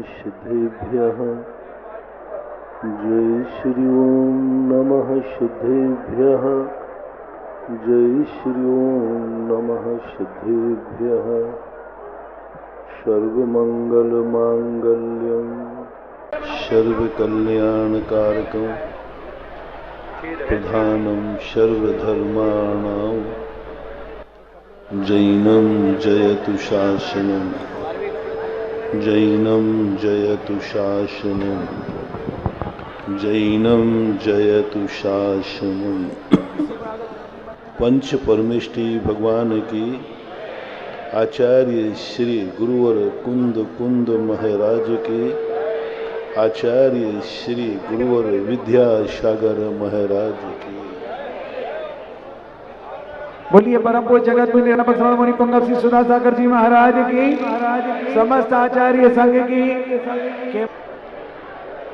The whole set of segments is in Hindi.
सिद्धेभ्यः। जय श्री ओम नमः सिद्धेभ्यः। जय श्री ओम नमः सिद्धेभ्यः। सर्वमंगलमांगल्यं सर्वकल्याणकारकं प्रधानं सर्वधर्माणां जैनं जयतु शासनं। जैनं जयतु शासनं। जैनं जयतु शासनं। पंच परमेष्टि भगवान की आचार्य श्री गुरुवर कुंद कुंद महाराज के आचार्य श्री गुरुवर विद्यासागर महाराज की। बोलिए परम पूज्य जगत गुरु निरंबर श्रवण मुनि पुंगव श्री सुधासागर जी महाराज की, समस्त आचार्य संघ की।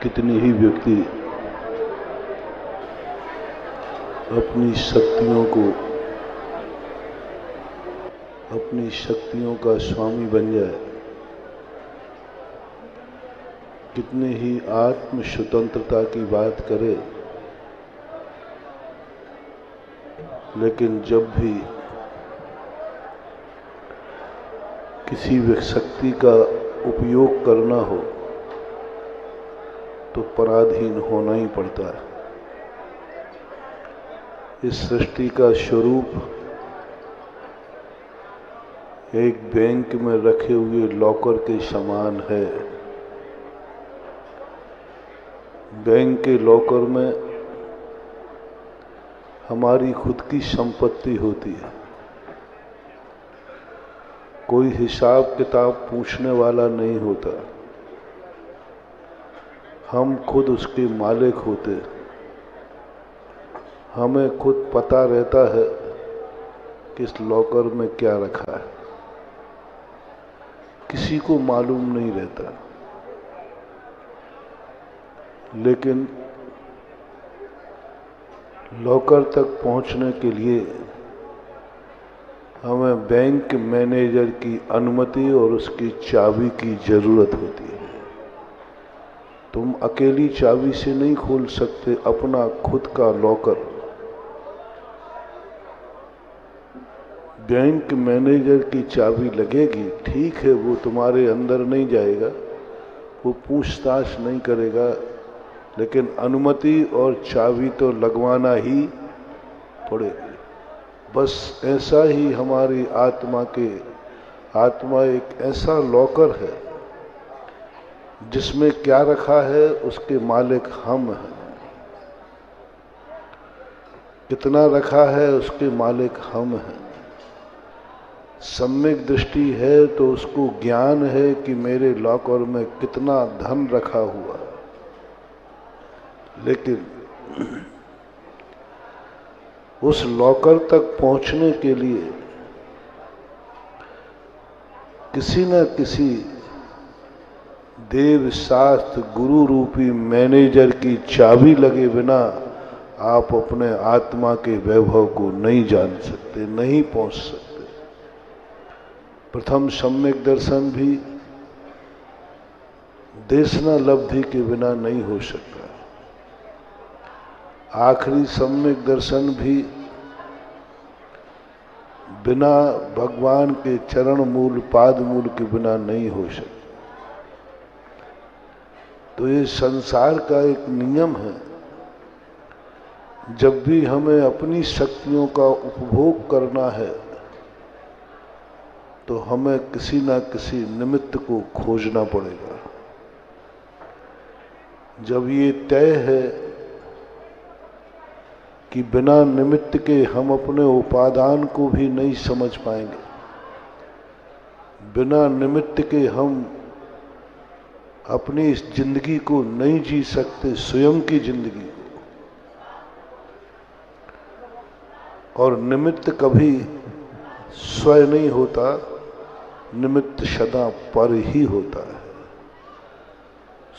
कितने ही व्यक्ति अपनी शक्तियों का स्वामी बन जाए, कितने ही आत्म स्वतंत्रता की बात करे, लेकिन जब भी किसी शक्ति का उपयोग करना हो तो पराधीन होना ही पड़ता है। इस सृष्टि का स्वरूप एक बैंक में रखे हुए लॉकर के समान है। बैंक के लॉकर में हमारी खुद की संपत्ति होती है। कोई हिसाब किताब पूछने वाला नहीं होता। हम खुद उसके मालिक होते। हमें खुद पता रहता है कि इस लॉकर में क्या रखा है। किसी को मालूम नहीं रहता। लेकिन लॉकर तक पहुंचने के लिए हमें बैंक मैनेजर की अनुमति और उसकी चाबी की जरूरत होती है। तुम अकेली चाबी से नहीं खोल सकते अपना खुद का लॉकर। बैंक मैनेजर की चाबी लगेगी, ठीक है, वो तुम्हारे अंदर नहीं जाएगा, वो पूछताछ नहीं करेगा, लेकिन अनुमति और चाबी तो लगवाना ही पड़ेगी। बस ऐसा ही हमारी आत्मा एक ऐसा लॉकर है जिसमें क्या रखा है उसके मालिक हम हैं। कितना रखा है उसके मालिक हम हैं। सम्यक दृष्टि है तो उसको ज्ञान है कि मेरे लॉकर में कितना धन रखा हुआ। लेकिन उस लॉकर तक पहुंचने के लिए किसी न किसी देव शास्त्र गुरु रूपी मैनेजर की चाबी लगे बिना आप अपने आत्मा के वैभव को नहीं जान सकते, नहीं पहुंच सकते। प्रथम सम्यक दर्शन भी देशना लब्धि के बिना नहीं हो सकता। आखिरी सम्यक दर्शन भी बिना भगवान के चरण मूल पाद मूल के बिना नहीं हो सकता। तो ये संसार का एक नियम है। जब भी हमें अपनी शक्तियों का उपभोग करना है तो हमें किसी न किसी निमित्त को खोजना पड़ेगा। जब ये तय है कि बिना निमित्त के हम अपने उपादान को भी नहीं समझ पाएंगे, बिना निमित्त के हम अपनी इस जिंदगी को नहीं जी सकते, स्वयं की जिंदगी को। और निमित्त कभी स्वयं नहीं होता, निमित्त सदा पर ही होता है।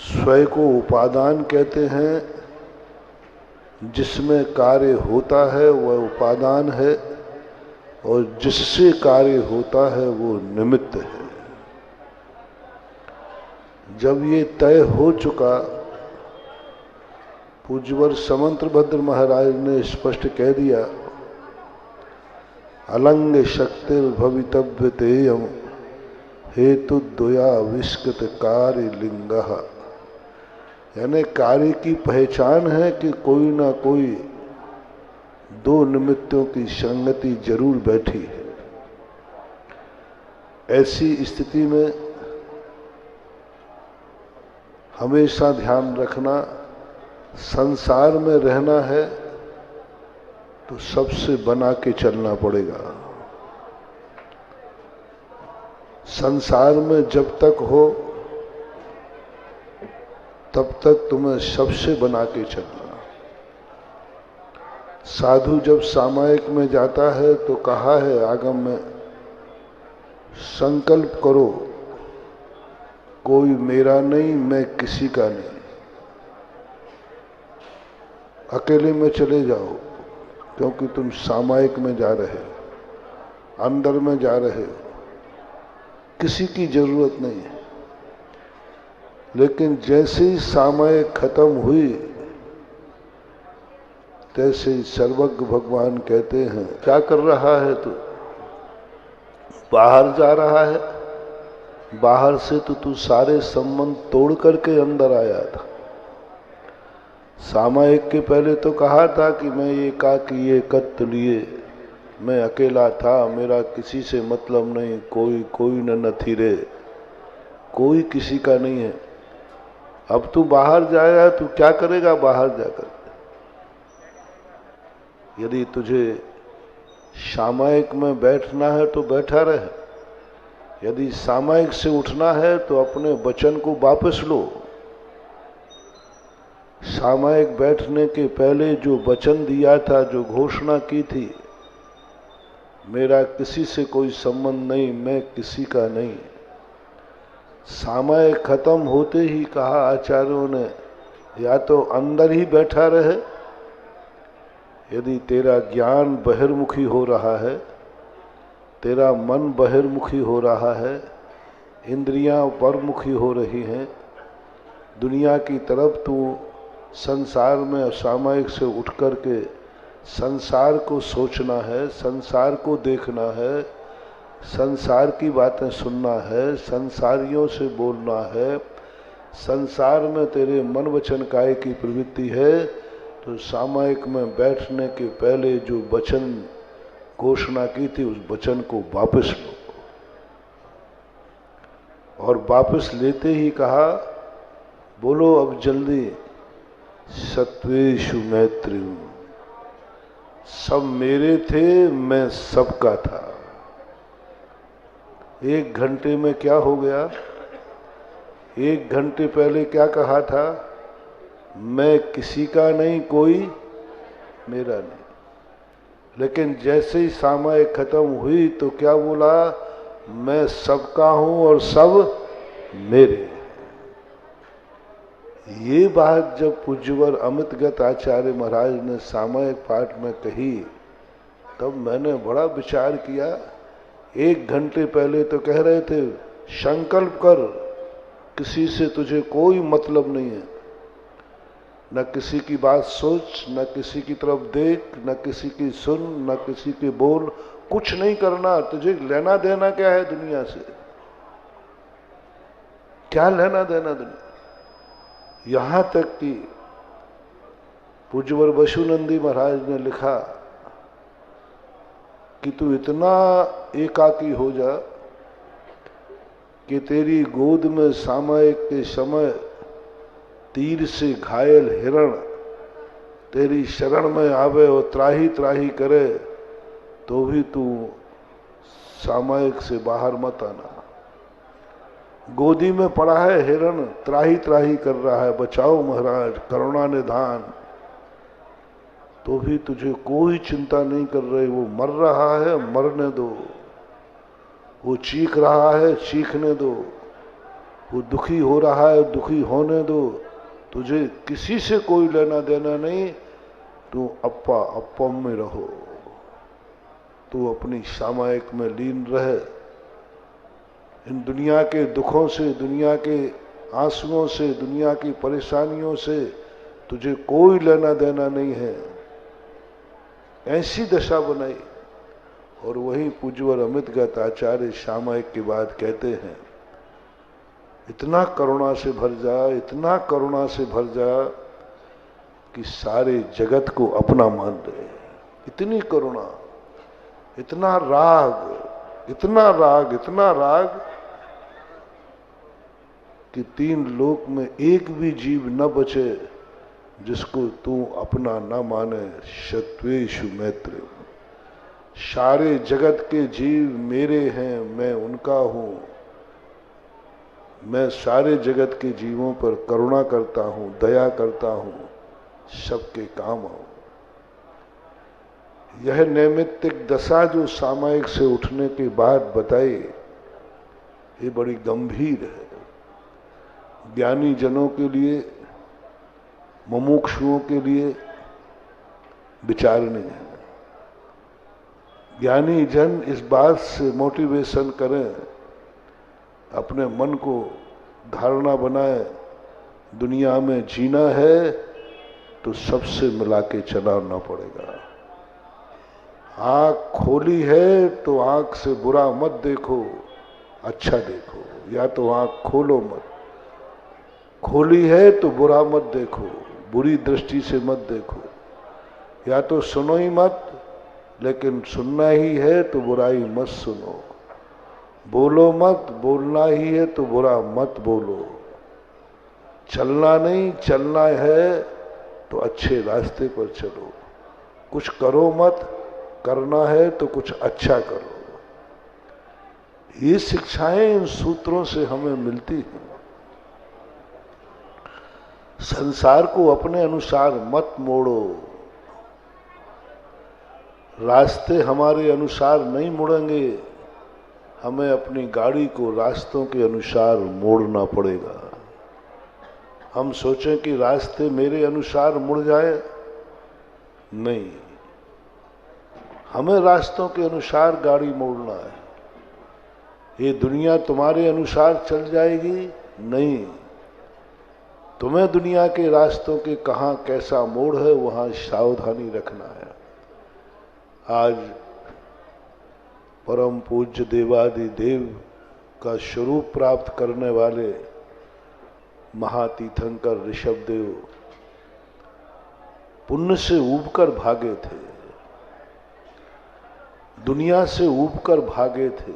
स्वयं को उपादान कहते हैं, जिसमें कार्य होता है वह उपादान है, और जिससे कार्य होता है वो निमित्त है। जब ये तय हो चुका, पूज्यवर समंतभद्र महाराज ने स्पष्ट कह दिया, अलंग शक्तिर भवितव्य तेयम हेतु द्वया विस्कृत कार्य लिंग, यानी कार्य की पहचान है कि कोई ना कोई दो निमित्तों की संगति जरूर बैठी है। ऐसी स्थिति में हमेशा ध्यान रखना, संसार में रहना है तो सबसे बना के चलना पड़ेगा। संसार में जब तक हो तब तक तुम्हें सबसे बना के चलना। साधु जब सामायिक में जाता है तो कहा है आगम में, संकल्प करो कोई मेरा नहीं, मैं किसी का नहीं। अकेले में चले जाओ, क्योंकि तुम सामायिक में जा रहे हो, अंदर में जा रहे हो, किसी की जरूरत नहीं है। लेकिन जैसे ही सामायिक खत्म हुई, तैसे ही सर्वज्ञ भगवान कहते हैं, क्या कर रहा है तू? बाहर जा रहा है। बाहर से तो तू सारे संबंध तोड़ करके अंदर आया था। सामायिक के पहले तो कहा था कि मैं एकाकी एकत्व लिए, मैं अकेला था, मेरा किसी से मतलब नहीं, कोई न थी रे, कोई किसी का नहीं है। अब तू बाहर जाएगा, तू क्या करेगा बाहर जाकर? यदि तुझे सामायिक में बैठना है तो बैठा रहे, यदि सामायिक से उठना है तो अपने वचन को वापस लो। सामायिक बैठने के पहले जो वचन दिया था, जो घोषणा की थी, मेरा किसी से कोई संबंध नहीं, मैं किसी का नहीं, सामायिक खत्म होते ही कहा आचार्यों ने, या तो अंदर ही बैठा रहे, यदि तेरा ज्ञान बहिर्मुखी हो रहा है, तेरा मन बहिर्मुखी हो रहा है, इंद्रियां परमुखी हो रही हैं, दुनिया की तरफ तू संसार में सामायिक से उठ कर के संसार को सोचना है, संसार को देखना है, संसार की बातें सुनना है, संसारियों से बोलना है, संसार में तेरे मन वचन काय की प्रवृत्ति है, तो सामायिक में बैठने के पहले जो वचन घोषणा की थी, उस वचन को वापस लो। और वापस लेते ही कहा, बोलो अब जल्दी, सत्वेषु मैत्री, सब मेरे थे, मैं सबका था। 1 घंटे में क्या हो गया? 1 घंटे पहले क्या कहा था? मैं किसी का नहीं, कोई मेरा नहीं। लेकिन जैसे ही सामायिक खत्म हुई तो क्या बोला? मैं सबका हूं और सब मेरे। ये बात जब पूज्यवर अमितगत आचार्य महाराज ने सामायिक पाठ में कही, तब मैंने बड़ा विचार किया। 1 घंटे पहले तो कह रहे थे, संकल्प कर, किसी से तुझे कोई मतलब नहीं है, न किसी की बात सोच, न किसी की तरफ देख, न किसी की सुन, न किसी की बोल, कुछ नहीं करना। तुझे लेना देना क्या है दुनिया से? क्या लेना देना दुनिया? यहां तक कि पूज्यवर वसुनंदी महाराज ने लिखा कि तू इतना एकाकी हो जा कि तेरी गोद में सामायिक के समय तीर से घायल हिरण तेरी शरण में आवे और त्राही त्राही करे, तो भी तू सामायिक से बाहर मत आना। गोदी में पड़ा है हिरण, त्राही त्राही कर रहा है, बचाओ महाराज, करुणा निधान, तो भी तुझे कोई चिंता नहीं कर रही। वो मर रहा है, मरने दो। वो चीख रहा है, चीखने दो। वो दुखी हो रहा है, दुखी होने दो। तुझे किसी से कोई लेना देना नहीं। तू अप्पा अप्पम में रहो, तू अपनी सामायिक में लीन रहे। इन दुनिया के दुखों से, दुनिया के आंसुओं से, दुनिया की परेशानियों से तुझे कोई लेना देना नहीं है, ऐसी दशा बनाई। और वही पूज्यवर अमितगत आचार्य सामायिक की बात कहते हैं, इतना करुणा से भर जा, इतना करुणा से भर जा कि सारे जगत को अपना मान ले। इतनी करुणा, इतना राग, इतना राग, इतना राग कि तीन लोक में एक भी जीव न बचे जिसको तू अपना न माने। शत्वेषु मैत्री, सारे जगत के जीव मेरे हैं, मैं उनका हूं। मैं सारे जगत के जीवों पर करुणा करता हूं, दया करता हूं, सबके काम आऊं। यह नैमित्तिक दशा जो सामायिक से उठने के बाद बताई, ये बड़ी गंभीर है। ज्ञानी जनों के लिए, मुमुक्षुओं के लिए विचारने है। ज्ञानी जन इस बात से मोटिवेशन करें, अपने मन को धारणा बनाए, दुनिया में जीना है तो सबसे मिला के चलाना पड़ेगा। आंख खोली है तो आंख से बुरा मत देखो, अच्छा देखो। या तो आंख खोलो मत, खोली है तो बुरा मत देखो, बुरी दृष्टि से मत देखो। या तो सुनो ही मत, लेकिन सुनना ही है तो बुराई मत सुनो। बोलो मत, बोलना ही है तो बुरा मत बोलो। चलना नहीं, चलना है तो अच्छे रास्ते पर चलो। कुछ करो मत, करना है तो कुछ अच्छा करो। ये शिक्षाएं इन सूत्रों से हमें मिलती हैं। संसार को अपने अनुसार मत मोड़ो। रास्ते हमारे अनुसार नहीं मुड़ेंगे, हमें अपनी गाड़ी को रास्तों के अनुसार मोड़ना पड़ेगा। हम सोचें कि रास्ते मेरे अनुसार मुड़ जाए, नहीं, हमें रास्तों के अनुसार गाड़ी मोड़ना है। ये दुनिया तुम्हारे अनुसार चल जाएगी, नहीं, तुम्हें दुनिया के रास्तों के कहां कैसा मोड़ है वहां सावधानी रखना है। आज परम पूज्य देवादि देव का स्वरूप प्राप्त करने वाले महातीर्थंकर ऋषभदेव पुण्य से ऊबकर भागे थे, दुनिया से ऊबकर भागे थे,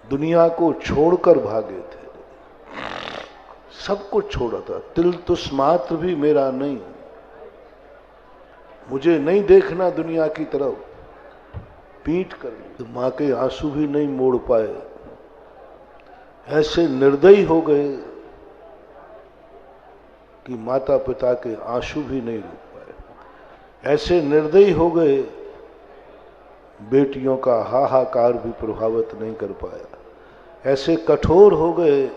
दुनिया को छोड़कर भागे थे। सब कुछ छोड़ा था, तिल तुस मात्र भी मेरा नहीं, मुझे नहीं देखना दुनिया की तरफ, पीट कर ली। तो मां के आंसू भी नहीं मोड़ पाए, ऐसे निर्दयी हो गए कि माता पिता के आंसू भी नहीं रोक पाए। ऐसे निर्दयी हो गए, बेटियों का हाहाकार भी प्रभावित नहीं कर पाया। ऐसे कठोर हो गए,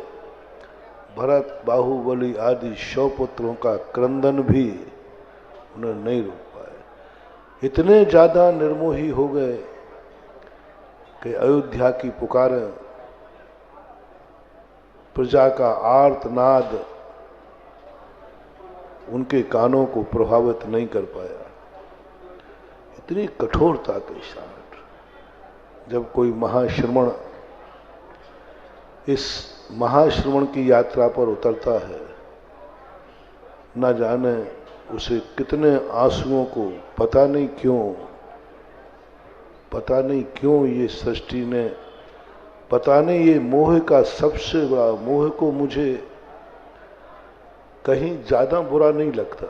भरत, बाहुबली आदि 100 पुत्रों का क्रंदन भी उन्हें नहीं रोक पाए। इतने ज्यादा निर्मोही हो गए कि अयोध्या की पुकारें, प्रजा का आर्तनाद उनके कानों को प्रभावित नहीं कर पाया। इतनी कठोरता के साथ जब कोई महाश्रमण इस महाश्रमण की यात्रा पर उतरता है, न जाने उसे कितने आंसुओं को पता नहीं क्यों ये सृष्टि ने, पता नहीं ये मोह का सबसे बड़ा मोह को मुझे कहीं ज्यादा बुरा नहीं लगता।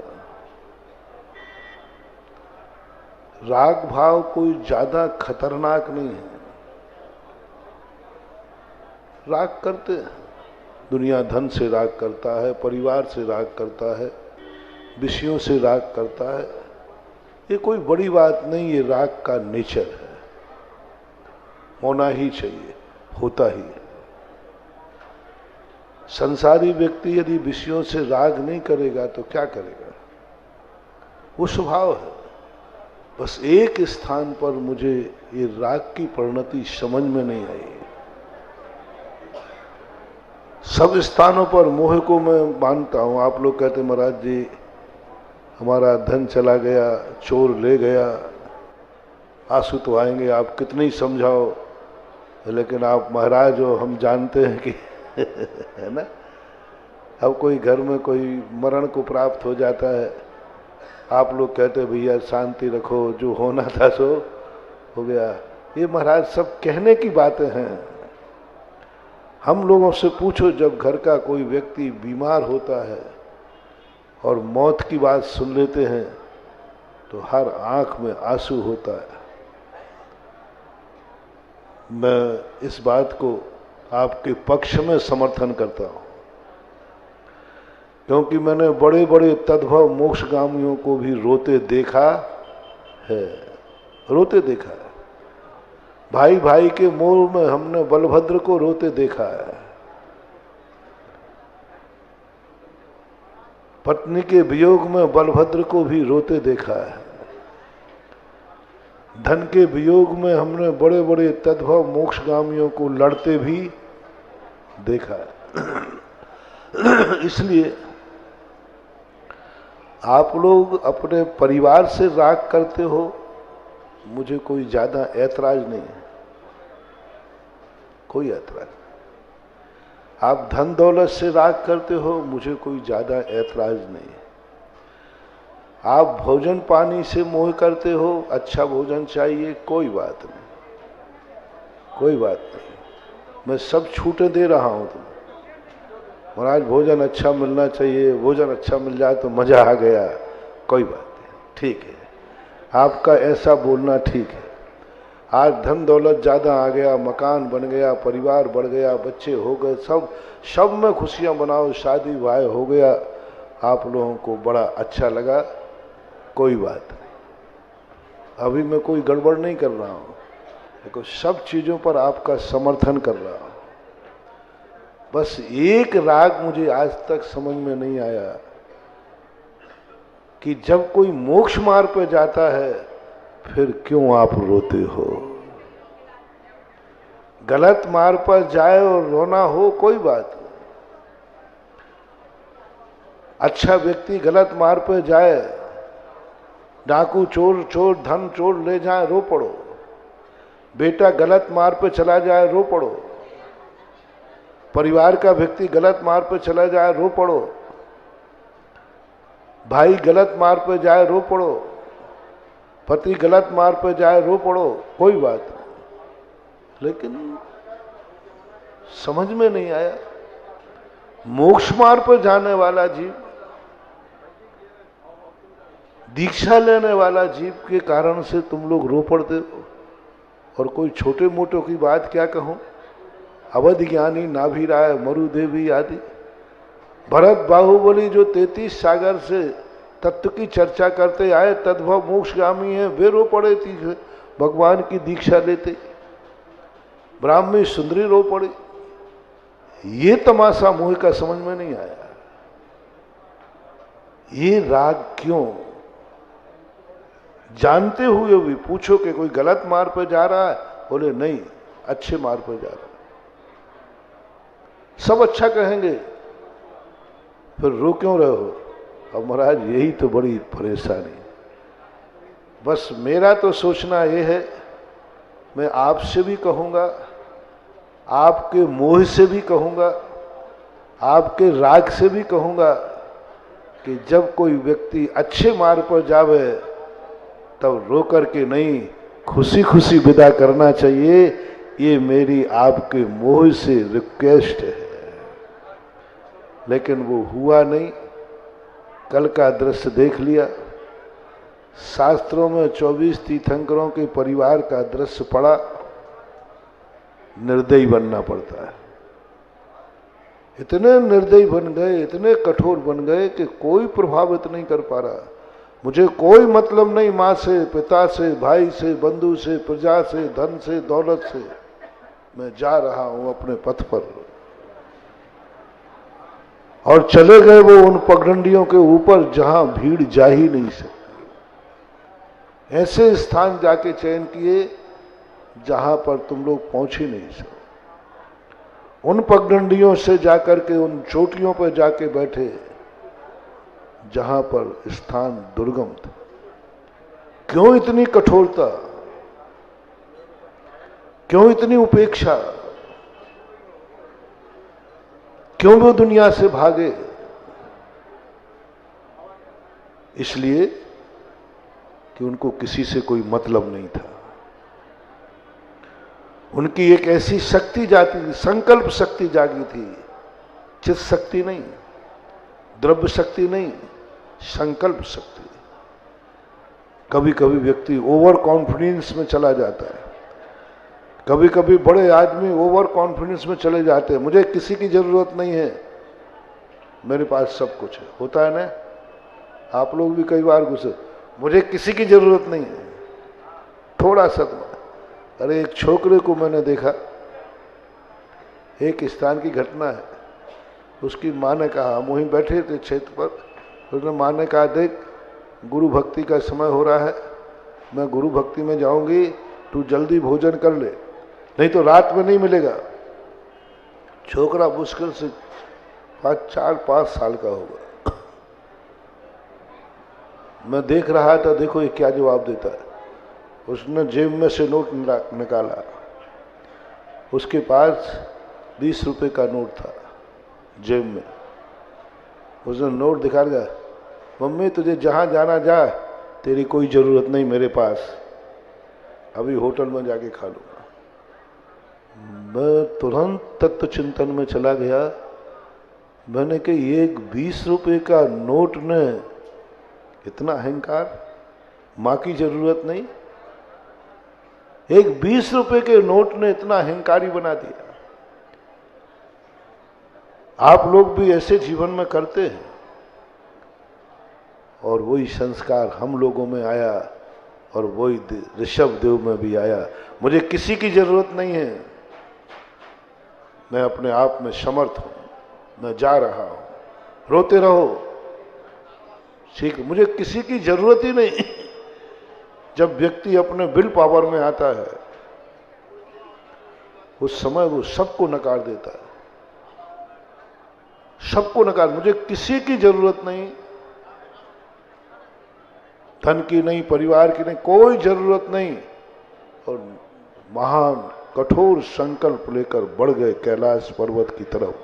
राग भाव कोई ज्यादा खतरनाक नहीं है। राग करते हैं, दुनिया धन से राग करता है, परिवार से राग करता है, विषयों से राग करता है। ये कोई बड़ी बात नहीं, ये राग का नेचर है, होना ही चाहिए, होता ही है। संसारी व्यक्ति यदि विषयों से राग नहीं करेगा तो क्या करेगा, वो स्वभाव है। बस एक स्थान पर मुझे ये राग की परिणति समझ में नहीं आई। सब स्थानों पर मोह को मैं मानता हूं। आप लोग कहते महाराज जी हमारा धन चला गया, चोर ले गया, आंसू तो आएंगे, आप कितने ही समझाओ, लेकिन आप महाराज हो, हम जानते हैं कि है ना। अब कोई घर में कोई मरण को प्राप्त हो जाता है, आप लोग कहते भैया शांति रखो, जो होना था सो हो गया। ये महाराज सब कहने की बातें हैं। हम लोगों से पूछो, जब घर का कोई व्यक्ति बीमार होता है और मौत की बात सुन लेते हैं तो हर आंख में आंसू होता है। मैं इस बात को आपके पक्ष में समर्थन करता हूं, क्योंकि मैंने बड़े बड़े तद्भव मोक्षगामियों को भी रोते देखा है, रोते देखा है। भाई भाई के मोह में हमने बलभद्र को रोते देखा है, पत्नी के वियोग में बलभद्र को भी रोते देखा है, धन के वियोग में हमने बड़े बड़े तद्भव मोक्षगामियों को लड़ते भी देखा है। इसलिए आप लोग अपने परिवार से राग करते हो, मुझे कोई ज्यादा ऐतराज नहीं है, कोई ऐतराज। आप धन दौलत से राग करते हो, मुझे कोई ज्यादा ऐतराज नहीं है। आप भोजन पानी से मोह करते हो, अच्छा भोजन चाहिए, कोई बात नहीं, कोई बात नहीं, मैं सब छूटें दे रहा हूं तुम्हें। महाराज भोजन अच्छा मिलना चाहिए, भोजन अच्छा मिल जाए तो मजा आ गया, कोई बात नहीं, ठीक है, आपका ऐसा बोलना ठीक है। आज धन दौलत ज्यादा आ गया, मकान बन गया, परिवार बढ़ गया, बच्चे हो गए, सब में खुशियां मनाओ, शादी ब्याह हो गया, आप लोगों को बड़ा अच्छा लगा, कोई बात नहीं। अभी मैं कोई गड़बड़ नहीं कर रहा हूं, देखो सब चीजों पर आपका समर्थन कर रहा हूं। बस एक राग मुझे आज तक समझ में नहीं आया कि जब कोई मोक्ष मार्ग पे जाता है फिर क्यों आप रोते हो। गलत मार्ग पर जाए और रोना हो, कोई बात नहीं। अच्छा व्यक्ति गलत मार्ग पर जाए, डाकू चोर धन चोर ले जाए, रो पड़ो। बेटा गलत मार्ग पर चला जाए, रो पड़ो। परिवार का व्यक्ति गलत मार्ग पर चला जाए, रो पड़ो। भाई गलत मार्ग पर जाए, रो पड़ो। पति गलत मार्ग पर जाए, रो पड़ो, कोई बात नहीं। लेकिन समझ में नहीं आया, मोक्ष मार्ग पर जाने वाला जीव, दीक्षा लेने वाला जीव के कारण से तुम लोग रो पड़ते हो। और कोई छोटे मोटों की बात क्या कहूं, अवध ज्ञानी, नाभिराय, मरुदेवी आदि, भरत बाहुबली जो 33 सागर से तत्व की चर्चा करते आए, तद्भव मोक्षगामी है, वे रो पड़े थी भगवान की दीक्षा लेते। ब्राह्मी सुंदरी रो पड़ी। ये तमाशा मोह का समझ में नहीं आया। ये राग क्यों? जानते हुए भी पूछो कि कोई गलत मार्ग पर जा रहा है, बोले नहीं, अच्छे मार्ग पर जा रहा है, सब अच्छा कहेंगे, फिर रो क्यों रहे हो? अब महाराज यही तो बड़ी परेशानी। बस मेरा तो सोचना यह है, मैं आपसे भी कहूंगा, आपके मोह से भी कहूंगा, आपके राग से भी कहूंगा कि जब कोई व्यक्ति अच्छे मार्ग पर जावे तब रो करके नहीं, खुशी खुशी विदा करना चाहिए। ये मेरी आपके मोह से रिक्वेस्ट है। लेकिन वो हुआ नहीं। कल का दृश्य देख लिया, शास्त्रों में 24 तीर्थंकरों के परिवार का दृश्य पड़ा, निर्दयी बनना पड़ता है। इतने निर्दयी बन गए, इतने कठोर बन गए कि कोई प्रभावित नहीं कर पा रहा। मुझे कोई मतलब नहीं माँ से, पिता से, भाई से, बंधु से, प्रजा से, धन से, दौलत से, मैं जा रहा हूं अपने पथ पर। और चले गए वो उन पगडंडियों के ऊपर जहां भीड़ जा ही नहीं सकती। ऐसे स्थान जाके चयन किए जहां पर तुम लोग पहुंच ही नहीं सको। उन पगडंडियों से जाकर के उन चोटियों पर जाके बैठे जहां पर स्थान दुर्गम था। क्यों इतनी कठोरता, क्यों इतनी उपेक्षा, क्यों वो दुनिया से भागे? इसलिए कि उनको किसी से कोई मतलब नहीं था। उनकी एक ऐसी शक्ति जाती थी, संकल्प शक्ति जागी थी, चित्त शक्ति नहीं, द्रव्य शक्ति नहीं, संकल्प शक्ति। कभी कभी व्यक्ति ओवर कॉन्फिडेंस में चला जाता है, कभी कभी बड़े आदमी ओवर कॉन्फिडेंस में चले जाते हैं। मुझे किसी की जरूरत नहीं है, मेरे पास सब कुछ है। होता है ना, आप लोग भी कई बार गुस्से, मुझे किसी की जरूरत नहीं है, थोड़ा सा। अरे एक छोकरे को मैंने देखा, एक स्थान की घटना है, उसकी माँ ने कहा, हम वहीं बैठे थे क्षेत्र पर, उसने माँ ने कहा, देख गुरु भक्ति का समय हो रहा है, मैं गुरु भक्ति में जाऊंगी, तू जल्दी भोजन कर ले, नहीं तो रात में नहीं मिलेगा। छोकरा मुश्किल से 4-5 साल का होगा। मैं देख रहा था, देखो ये क्या जवाब देता है। उसने जेब में से नोट निकाला, उसके पास 20 रुपए का नोट था जेब में। उसने नोट दिखा दिया, मम्मी तुझे जहां जाना जा, तेरी कोई जरूरत नहीं मेरे पास, अभी होटल में जाके खा लूंगा। मैं तुरंत तत्व चिंतन में चला गया। मैंने कहा एक 20 रुपए का नोट ने इतना अहंकार, माँ की जरूरत नहीं, एक 20 रुपए के नोट ने इतना अहंकारी बना दिया। आप लोग भी ऐसे जीवन में करते हैं, और वही संस्कार हम लोगों में आया और वही ऋषभ देव में भी आया। मुझे किसी की जरूरत नहीं है, मैं अपने आप में समर्थ हूं, मैं जा रहा हूं, रोते रहो, ठीक, मुझे किसी की जरूरत ही नहीं। जब व्यक्ति अपने विल पावर में आता है, उस समय वो सबको नकार देता है, सबको नकार। मुझे किसी की जरूरत नहीं, धन की नहीं, परिवार की नहीं, कोई जरूरत नहीं। और महान कठोर संकल्प लेकर बढ़ गए कैलाश पर्वत की तरफ,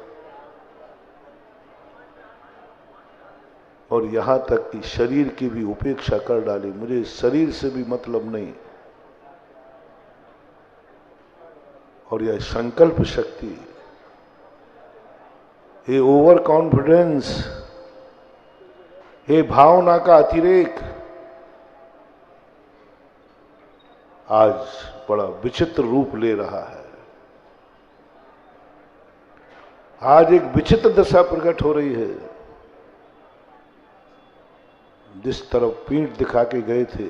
और यहां तक कि शरीर की भी उपेक्षा कर डाली। मुझे शरीर से भी मतलब नहीं। और यह संकल्प शक्ति, ये ओवर कॉन्फिडेंस, ये भावना का अतिरेक आज बड़ा विचित्र रूप ले रहा है। आज एक विचित्र दशा प्रकट हो रही है। जिस तरफ पीठ दिखा के गए थे,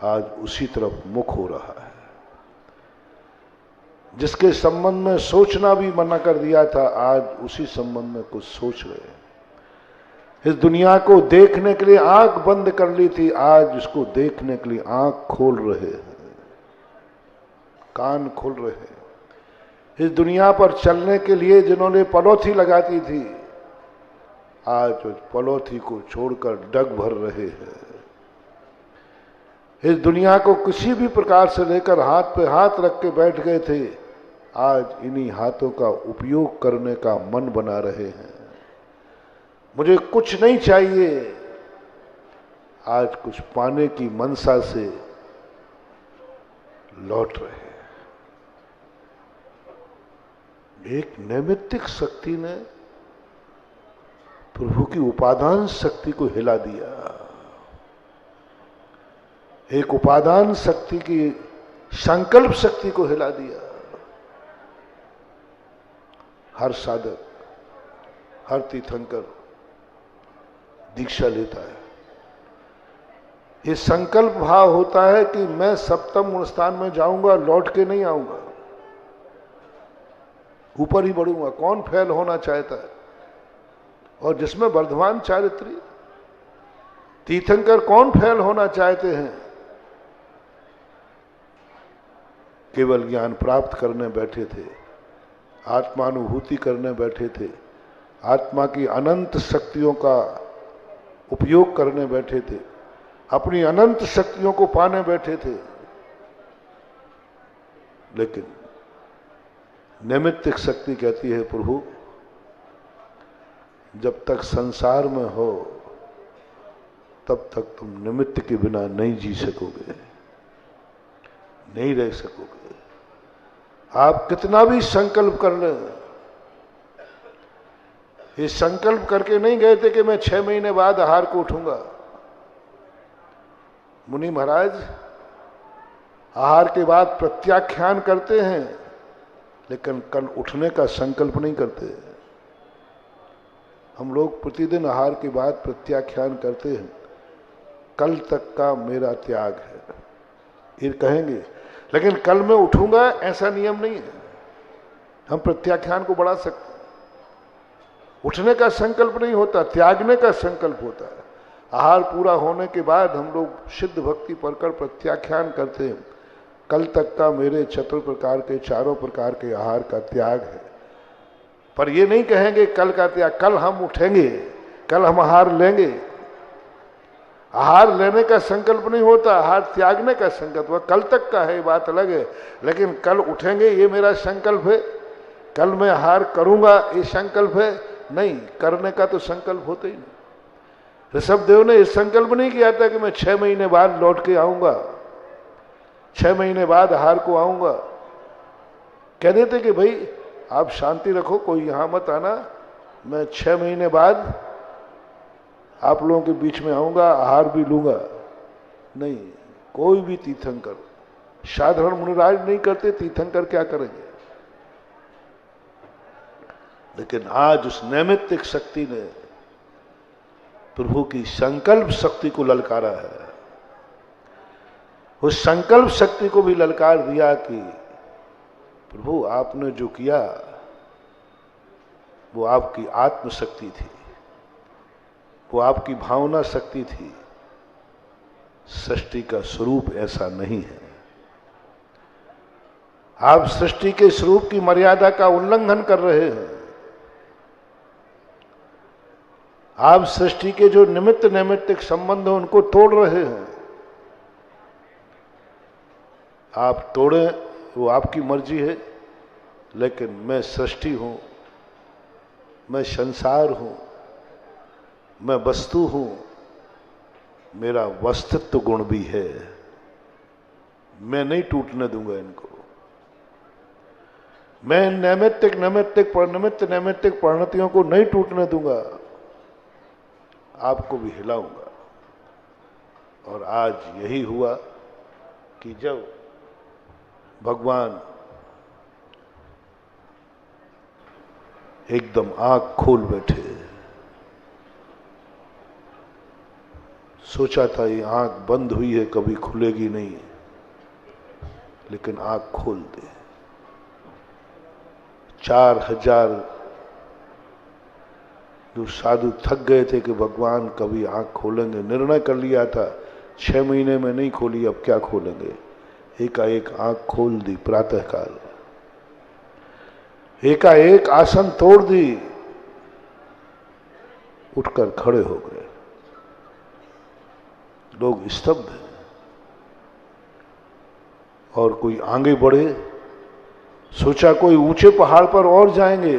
आज उसी तरफ मुख हो रहा है। जिसके संबंध में सोचना भी मना कर दिया था, आज उसी संबंध में कुछ सोच रहे हैं। इस दुनिया को देखने के लिए आंख बंद कर ली थी, आज इसको देखने के लिए आंख खोल रहे हैं, कान खोल रहे हैं। इस दुनिया पर चलने के लिए जिन्होंने पनौती लगाती थी, आज उस पनौती को छोड़कर डग भर रहे हैं। इस दुनिया को किसी भी प्रकार से लेकर हाथ पे हाथ रख के बैठ गए थे, आज इन्हीं हाथों का उपयोग करने का मन बना रहे हैं। मुझे कुछ नहीं चाहिए, आज कुछ पाने की मनसा से लौट रहे हैं। एक नैमित्तिक शक्ति ने प्रभु की उपादान शक्ति को हिला दिया। एक उपादान शक्ति की संकल्प शक्ति को हिला दिया। हर साधक, हर तीर्थंकर दीक्षा लेता है, ये संकल्प भाव होता है कि मैं सप्तम स्थान में जाऊंगा, लौट के नहीं आऊंगा, ऊपर ही बढ़ूंगा। कौन फेल होना चाहता है? और जिसमें वर्धमान चारित्री, तीर्थंकर कौन फेल होना चाहते हैं? केवल ज्ञान प्राप्त करने बैठे थे, आत्मानुभूति करने बैठे थे, आत्मा की अनंत शक्तियों का उपयोग करने बैठे थे, अपनी अनंत शक्तियों को पाने बैठे थे। लेकिन नैमित्तिक शक्ति कहती है, प्रभु जब तक संसार में हो तब तक तुम निमित्त के बिना नहीं जी सकोगे, नहीं रह सकोगे। आप कितना भी संकल्प कर लें, ये संकल्प करके नहीं गए थे कि मैं 6 महीने बाद आहार को उठूंगा। मुनि महाराज आहार के बाद प्रत्याख्यान करते हैं, लेकिन कल उठने का संकल्प नहीं करते। हम लोग प्रतिदिन आहार के बाद प्रत्याख्यान करते हैं, कल तक का मेरा त्याग है, ये कहेंगे, लेकिन कल मैं उठूंगा ऐसा नियम नहीं है। हम प्रत्याख्यान को बढ़ा सकते, उठने का संकल्प नहीं होता, त्यागने का संकल्प होता है। आहार पूरा होने के बाद हम लोग सिद्ध भक्ति पढ़कर प्रत्याख्यान करते हैं, कल तक का मेरे 4 प्रकार के आहार का त्याग है। पर ये नहीं कहेंगे कल का त्याग, कल हम उठेंगे, कल हम आहार लेंगे। आहार लेने का संकल्प नहीं होता, आहार त्यागने का संकल्प। वह कल तक का है, बात अलग है, लेकिन कल उठेंगे ये मेरा संकल्प है, कल मैं आहार करूंगा ये संकल्प है नहीं। करने का तो संकल्प होता ही नहीं। ऋषभदेव ने ये संकल्प नहीं किया था कि मैं 6 महीने बाद लौट के आऊंगा, 6 महीने बाद आहार को आऊंगा। कह देते कि भाई आप शांति रखो, कोई यहां मत आना, मैं 6 महीने बाद आप लोगों के बीच में आऊंगा, आहार भी लूंगा। नहीं, कोई भी तीर्थंकर, साधारण मुनिराज नहीं करते, तीर्थंकर क्या करेंगे। लेकिन आज उस नैमित्तिक शक्ति ने प्रभु की संकल्प शक्ति को ललकारा है। उस संकल्प शक्ति को भी ललकार दिया कि प्रभु आपने जो किया वो आपकी आत्मशक्ति थी, वो आपकी भावना शक्ति थी। सृष्टि का स्वरूप ऐसा नहीं है। आप सृष्टि के स्वरूप की मर्यादा का उल्लंघन कर रहे हैं। आप सृष्टि के जो निमित्त नैमित्तिक संबंध हैं उनको तोड़ रहे हैं। आप तोड़े वो आपकी मर्जी है, लेकिन मैं सृष्टि हूं, मैं संसार हूं, मैं वस्तु हूं, मेरा वस्तुत्व गुण भी है, मैं नहीं टूटने दूंगा इनको। मैं नैमित्तिक नैमित्तिक परिणतियों को नहीं टूटने दूंगा, आपको भी हिलाऊंगा। और आज यही हुआ कि जब भगवान एकदम आंख खोल बैठे, सोचा था ये आंख बंद हुई है कभी खुलेगी नहीं, लेकिन आंख खोल दे। 4000 जो साधु थक गए थे कि भगवान कभी आंख खोलेंगे, निर्णय कर लिया था 6 महीने में नहीं खोली, अब क्या खोलेंगे। एकाएक आंख खोल दी प्रातःकाल, एकाएक आसन तोड़ दी, उठकर खड़े हो गए। लोग स्तब्ध हैं। और कोई आगे बढ़े, सोचा कोई ऊंचे पहाड़ पर और जाएंगे,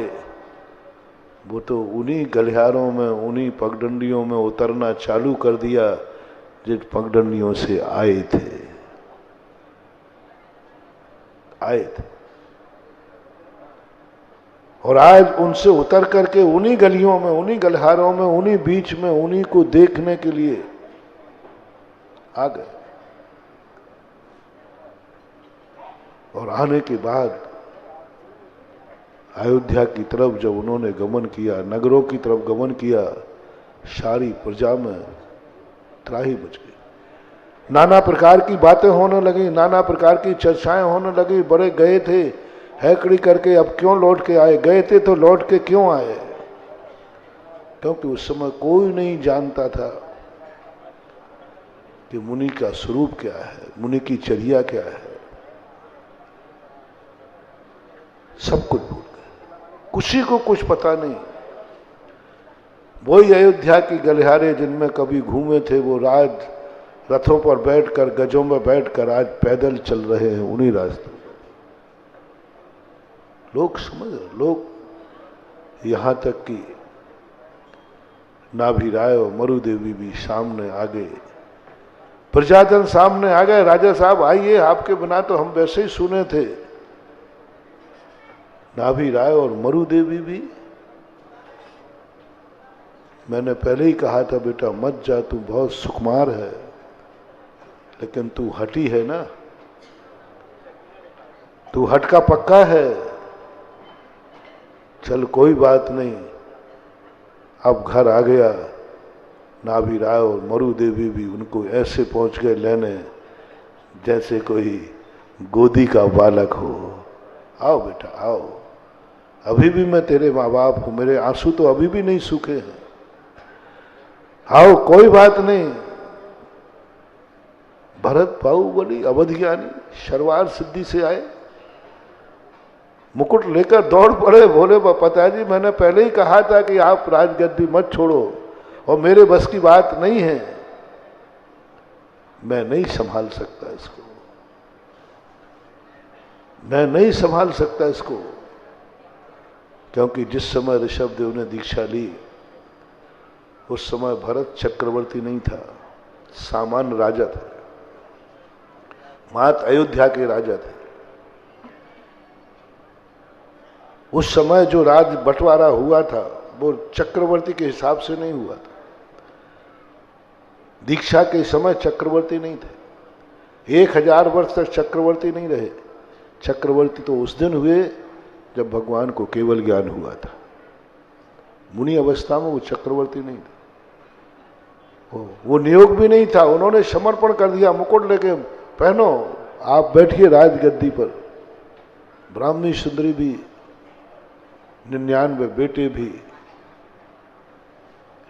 वो तो उन्हीं गलियारों में, उन्हीं पगडंडियों में उतरना चालू कर दिया जिन पगडंडियों से आए थे। और आज उनसे उतर करके उन्हीं गलियों में, उन्हीं गलियारों में, उन्हीं बीच में, उन्हीं को देखने के लिए आ गए। और आने के बाद अयोध्या की तरफ जब उन्होंने गमन किया, नगरों की तरफ गमन किया, सारी प्रजा में त्राही मच गई। नाना प्रकार की बातें होने लगी, नाना प्रकार की चर्चाएं होने लगी। बड़े गए थे हैकड़ी करके, अब क्यों लौट के आए, गए थे तो लौट के क्यों आए। क्योंकि उस समय कोई नहीं जानता था कि मुनि का स्वरूप क्या है, मुनि की चर्या क्या है। सब कुछ भूल गए। किसी को कुछ पता नहीं। वही अयोध्या की गलियारे जिनमें कभी घूमे थे, वो राज रथों पर बैठकर, गजों में बैठकर आज पैदल चल रहे हैं उन्हीं रास्तों। लोग समझ, लोग यहां तक कि नाभि राय और मरु देवी भी सामने आ गए, प्रजाजन सामने आ गए। राजा साहब आइए, आपके बिना तो हम वैसे ही सुने थे। नाभि राय और मरु देवी भी। मैंने पहले ही कहा था, बेटा मत जा, तू बहुत सुकुमार है, लेकिन तू हठी है ना, तू हट का पक्का है। चल कोई बात नहीं, अब घर आ गया। नाभि राय और मरु देवी भी उनको ऐसे पहुंच गए लेने जैसे कोई गोदी का बालक हो। आओ बेटा आओ, अभी भी मैं तेरे माँ बाप हूं, मेरे आंसू तो अभी भी नहीं सूखे हैं। आओ कोई बात नहीं। भरत बाहुबली अवध ज्ञानी शरवार सिद्धि से आए, मुकुट लेकर दौड़ पड़े, बोले पिताजी मैंने पहले ही कहा था कि आप राजगद्दी मत छोड़ो और मेरे बस की बात नहीं है, मैं नहीं संभाल सकता इसको, मैं नहीं संभाल सकता इसको। क्योंकि जिस समय ऋषभदेव ने दीक्षा ली उस समय भरत चक्रवर्ती नहीं था, सामान्य राजा था, मात अयोध्या के राजा थे। उस समय जो राज बंटवारा हुआ था वो चक्रवर्ती के हिसाब से नहीं हुआ था। दीक्षा के समय चक्रवर्ती नहीं थे, 1000 वर्ष तक चक्रवर्ती नहीं रहे। चक्रवर्ती तो उस दिन हुए जब भगवान को केवल ज्ञान हुआ था। मुनि अवस्था में वो चक्रवर्ती नहीं थे, वो नियोग भी नहीं था। उन्होंने समर्पण कर दिया, मुकुट लेके पहनो, आप बैठिए राजगद्दी पर। ब्राह्मणी सुंदरी भी, 99 बेटे भी,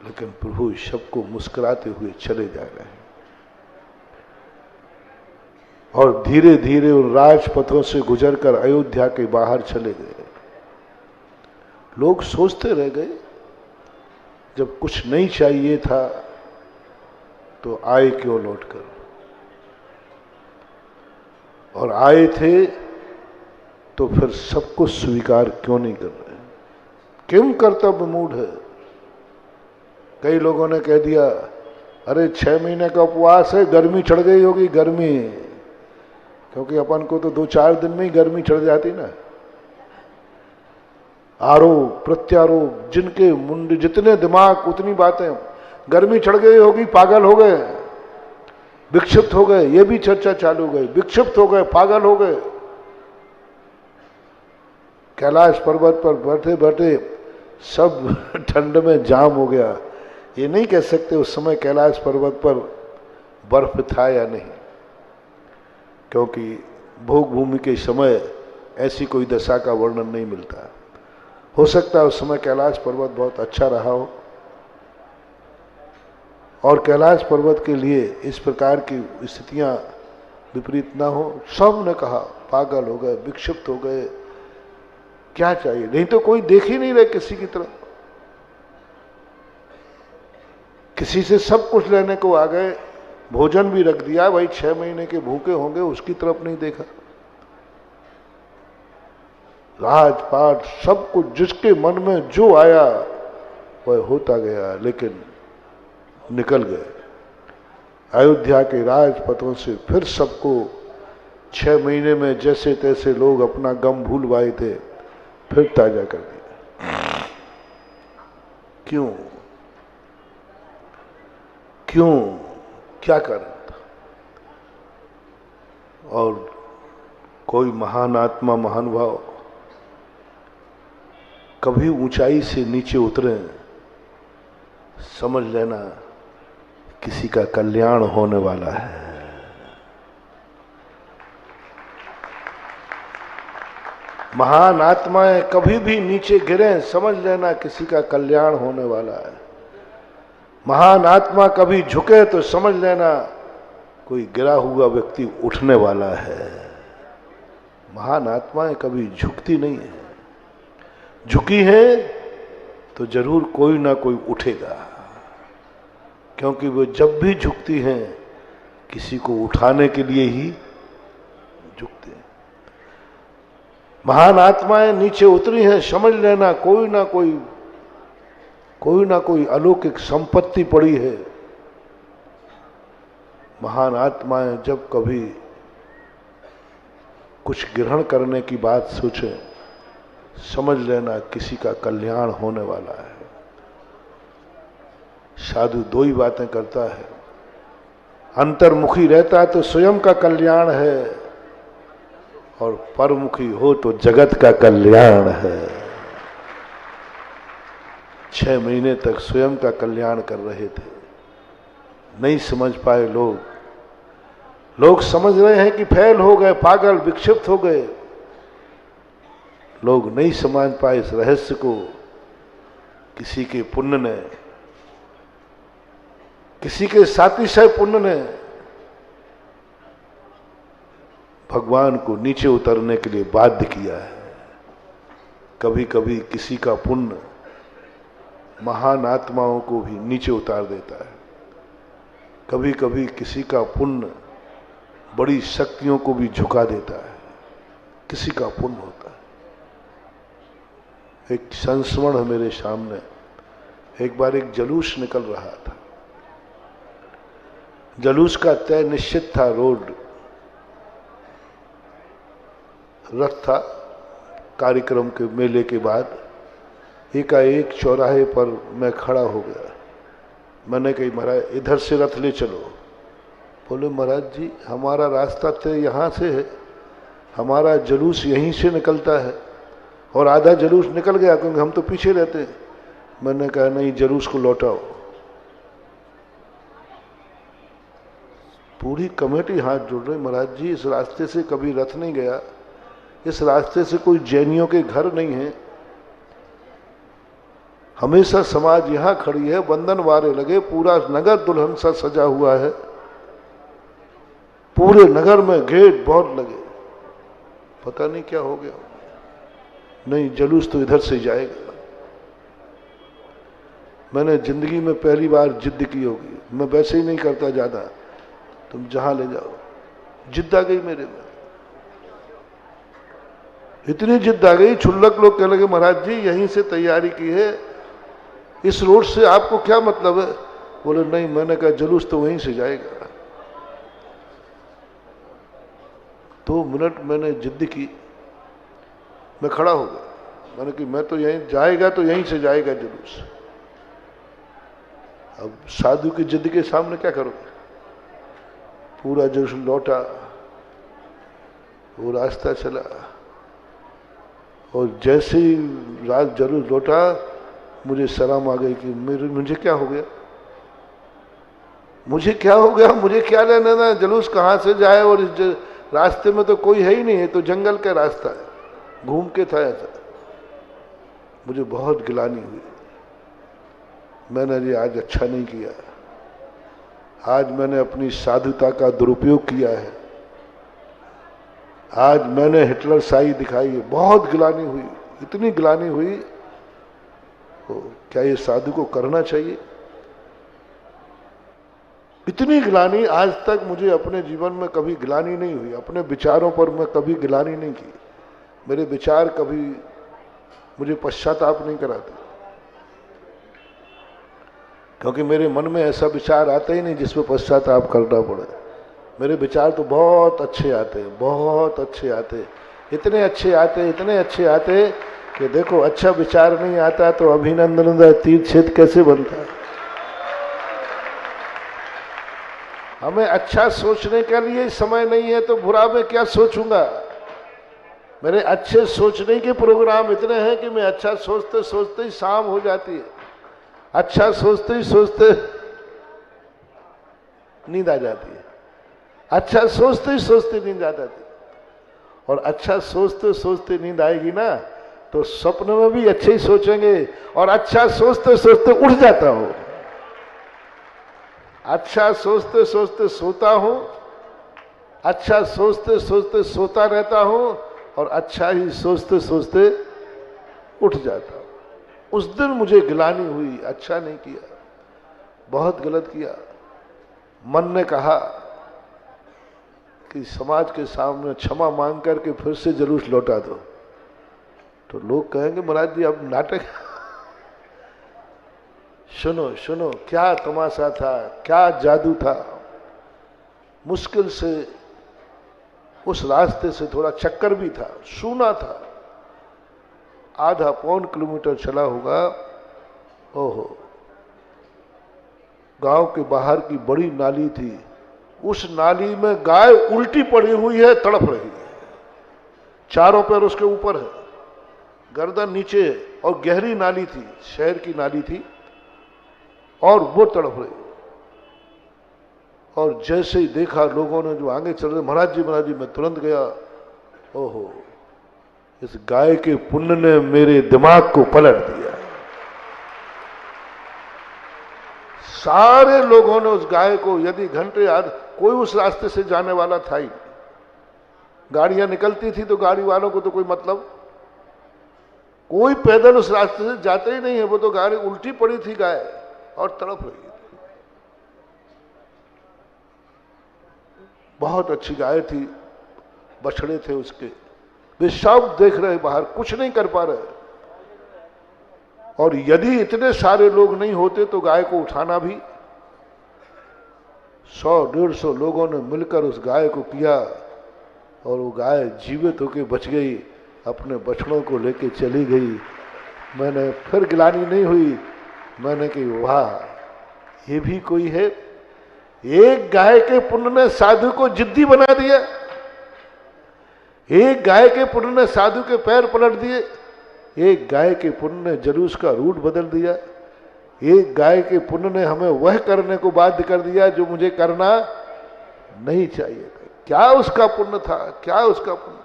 लेकिन प्रभु सबको मुस्कुराते हुए चले जा रहे हैं। और धीरे धीरे उन राजपथों से गुजरकर अयोध्या के बाहर चले गए। लोग सोचते रह गए, जब कुछ नहीं चाहिए था तो आए क्यों लौटकर, और आए थे तो फिर सब कुछ स्वीकार क्यों नहीं कर रहे, क्यों कर्तव्य मूढ़ है। कई लोगों ने कह दिया अरे 6 महीने का उपवास है, गर्मी चढ़ गई होगी, गर्मी, क्योंकि अपन को तो 2-4 दिन में ही गर्मी चढ़ जाती ना। आरोप प्रत्यारोप, जिनके मुंड जितने दिमाग उतनी बातें, गर्मी चढ़ गई होगी, पागल हो गए, विक्षिप्त हो गए, ये भी चर्चा चालू हो गई, विक्षिप्त हो गए, पागल हो गए। कैलाश पर्वत पर बैठे बैठे सब ठंड में जाम हो गया। ये नहीं कह सकते उस समय कैलाश पर्वत पर बर्फ था या नहीं, क्योंकि भोग भूमि के समय ऐसी कोई दशा का वर्णन नहीं मिलता। हो सकता है उस समय कैलाश पर्वत बहुत अच्छा रहा हो और कैलाश पर्वत के लिए इस प्रकार की स्थितियां विपरीत ना हो। सब ने कहा पागल हो गए, विक्षिप्त हो गए, क्या चाहिए, नहीं तो कोई देख ही नहीं रहे किसी की तरफ, किसी से सब कुछ लेने को आ गए, भोजन भी रख दिया, भाई 6 महीने के भूखे होंगे, उसकी तरफ नहीं देखा। राजपाट सब कुछ जिसके मन में जो आया वह होता गया, लेकिन निकल गए। अयोध्या के राजपथों से फिर सबको 6 महीने में जैसे तैसे लोग अपना गम भूलवाए थे फिर ताजा कर दिया। क्यों क्यों, क्या कारण था? और कोई महान आत्मा, महानुभाव कभी ऊंचाई से नीचे उतरे, समझ लेना किसी का कल्याण होने वाला है। महान आत्माएं कभी भी नीचे गिरे, समझ लेना किसी का कल्याण होने वाला है। महान आत्मा कभी झुके तो समझ लेना कोई गिरा हुआ व्यक्ति उठने वाला है। महान आत्माएं कभी झुकती नहीं है, झुकी हैं तो जरूर कोई ना कोई उठेगा, क्योंकि वो जब भी झुकती हैं किसी को उठाने के लिए ही झुकते हैं। महान आत्माएं नीचे उतरी हैं, समझ लेना कोई ना कोई अलौकिक संपत्ति पड़ी है। महान आत्माएं जब कभी कुछ ग्रहण करने की बात सोचें, समझ लेना किसी का कल्याण होने वाला है। साधु दो ही बातें करता है, अंतर्मुखी रहता है तो स्वयं का कल्याण है, और परमुखी हो तो जगत का कल्याण है। 6 महीने तक स्वयं का कल्याण कर रहे थे, नहीं समझ पाए लोग समझ रहे हैं कि फेल हो गए, पागल विक्षिप्त हो गए। लोग नहीं समझ पाए इस रहस्य को। किसी के पुण्य ने, किसी के सातिशय पुण्य ने भगवान को नीचे उतरने के लिए बाध्य किया है। कभी कभी किसी का पुण्य महान आत्माओं को भी नीचे उतार देता है। कभी कभी किसी का पुण्य बड़ी शक्तियों को भी झुका देता है। किसी का पुण्य होता है। एक संस्मरण है मेरे सामने। एक बार एक जुलूस निकल रहा था। जुलूस का तय निश्चित था, रोड रथ था। कार्यक्रम के मेले के बाद एकाएक चौराहे पर मैं खड़ा हो गया। मैंने कही महाराज इधर से रथ ले चलो। बोले महाराज जी हमारा रास्ता तो यहाँ से है, हमारा जुलूस यहीं से निकलता है, और आधा जुलूस निकल गया क्योंकि हम तो पीछे रहते हैं। मैंने कहा नहीं, जुलूस को लौटाओ। पूरी कमेटी हाथ जोड़ रही, महाराज जी इस रास्ते से कभी रथ नहीं गया, इस रास्ते से कोई जैनियों के घर नहीं है, हमेशा समाज यहां खड़ी है, बंधन वारे लगे, पूरा नगर दुल्हन सा सजा हुआ है, पूरे नगर में गेट बहुत लगे, पता नहीं क्या हो गया। नहीं, जुलूस तो इधर से जाएगा। मैंने जिंदगी में पहली बार जिद की होगी, मैं वैसे ही नहीं करता ज्यादा, तुम जहां ले जाओ। जिद आ गई मेरे में, इतनी जिद आ गई, क्षुल्लक लोग कहने लगे महाराज जी यहीं से तैयारी की है, इस रोड से आपको क्या मतलब है? बोले नहीं, मैंने कहा जुलूस तो वहीं से जाएगा। 2 मिनट मैंने जिद की, मैं खड़ा हो गया। मैंने कि मैं तो यहीं जाएगा, तो यहीं से जाएगा जुलूस। अब साधु की जिद के सामने क्या करोगे? पूरा जुलूस लौटा, वो रास्ता चला, और जैसे ही रात जुलूस लौटा मुझे शर्म आ गई कि मुझे क्या हो गया, मुझे क्या हो गया, मुझे क्या लेना था, जुलूस कहाँ से जाए, और इस रास्ते में तो कोई है ही नहीं है, तो जंगल का रास्ता है, घूम के था ऐसा। मुझे बहुत गिलानी हुई। मैंने ये आज अच्छा नहीं किया, आज मैंने अपनी साधुता का दुरुपयोग किया है, आज मैंने हिटलर शाही दिखाई है। बहुत गिलानी हुई, इतनी गिलानी हुई। तो क्या ये साधु को करना चाहिए? इतनी गिलानी आज तक मुझे अपने जीवन में कभी गिलानी नहीं हुई। अपने विचारों पर मैं कभी गिलानी नहीं की। मेरे विचार कभी मुझे पश्चाताप नहीं कराते, क्योंकि मेरे मन में ऐसा विचार आता ही नहीं जिसमें पश्चाताप करना पड़े। मेरे विचार तो बहुत अच्छे आते हैं, बहुत अच्छे आते, इतने अच्छे आते, इतने अच्छे आते कि देखो अच्छा विचार नहीं आता तो अभिनंदन तीर्थ क्षेत्र कैसे बनता है। हमें अच्छा सोचने के लिए समय नहीं है तो बुरा में क्या सोचूंगा। मेरे अच्छे सोचने के प्रोग्राम इतने हैं कि मैं अच्छा सोचते सोचते ही शाम हो जाती है, अच्छा सोचते ही सोचते नींद आ जाती है, अच्छा सोचते ही सोचते नींद आ जाती है। और अच्छा सोचते सोचते नींद आएगी ना तो स्वप्न में भी अच्छे ही सोचेंगे, और अच्छा सोचते सोचते उठ जाता हूं। अच्छा सोचते सोचते सोता हूं, अच्छा सोचते सोचते सोता रहता हूं, और अच्छा ही सोचते सोचते उठ जाता। उस दिन मुझे गिलानी हुई, अच्छा नहीं किया, बहुत गलत किया। मन ने कहा कि समाज के सामने क्षमा मांग करके फिर से जुलूस लौटा दो, तो लोग कहेंगे महाराज जी अब नाटक। सुनो सुनो, क्या तमाशा था, क्या जादू था। मुश्किल से उस रास्ते से थोड़ा चक्कर भी था, सूना था, आधा पौन किलोमीटर चला होगा। ओहो, गांव के बाहर की बड़ी नाली थी, उस नाली में गाय उल्टी पड़ी हुई है, तड़प रही है, चारों पैर उसके ऊपर है, गर्दन नीचे, और गहरी नाली थी, शहर की नाली थी, और वो तड़प रही। और जैसे ही देखा लोगों ने, जो आगे चल रहे, महाराज जी, मैं तुरंत गया। ओहो, इस गाय के पुण्य ने मेरे दिमाग को पलट दिया। सारे लोगों ने उस गाय को, यदि घंटे आध, कोई उस रास्ते से जाने वाला था ही, गाड़ियां निकलती थी तो गाड़ी वालों को तो कोई मतलब, कोई पैदल उस रास्ते से जाते ही नहीं है। वो तो गाड़ी उल्टी पड़ी थी गाय और तड़प रही थी। बहुत अच्छी गाय थी, बछड़े थे उसके, वे सब देख रहे बाहर, कुछ नहीं कर पा रहे। और यदि इतने सारे लोग नहीं होते तो गाय को उठाना भी, 100-150 लोगों ने मिलकर उस गाय को किया, और वो गाय जीवित होकर बच गई, अपने बछड़ों को लेके चली गई। मैंने फिर गिलानी नहीं हुई, मैंने कही वाह, ये भी कोई है। एक गाय के पुण्य ने साधु को जिद्दी बना दिया, एक गाय के पुण्य ने साधु के पैर पलट दिए, एक गाय के पुण्य ने जुलूस का रूट बदल दिया, एक गाय के पुण्य ने हमें वह करने को बाध्य कर दिया जो मुझे करना नहीं चाहिए था। क्या उसका पुण्य था, क्या उसका पुण्य था।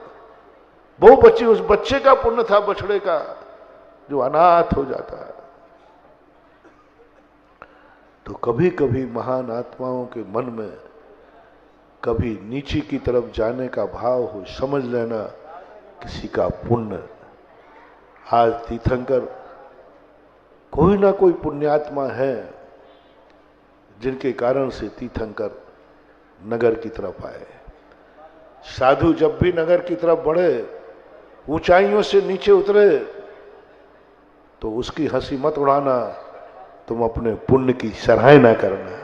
वो बच्ची, उस बच्चे का पुण्य था, बछड़े का, जो अनाथ हो जाता है। तो कभी कभी महान आत्माओं के मन में कभी नीचे की तरफ जाने का भाव हो, समझ लेना किसी का पुण्य। आज तीर्थंकर कोई ना कोई पुण्यात्मा है जिनके कारण से तीर्थंकर नगर की तरफ आए। साधु जब भी नगर की तरफ बढ़े, ऊंचाइयों से नीचे उतरे, तो उसकी हंसी मत उड़ाना, तुम अपने पुण्य की सराहना करना।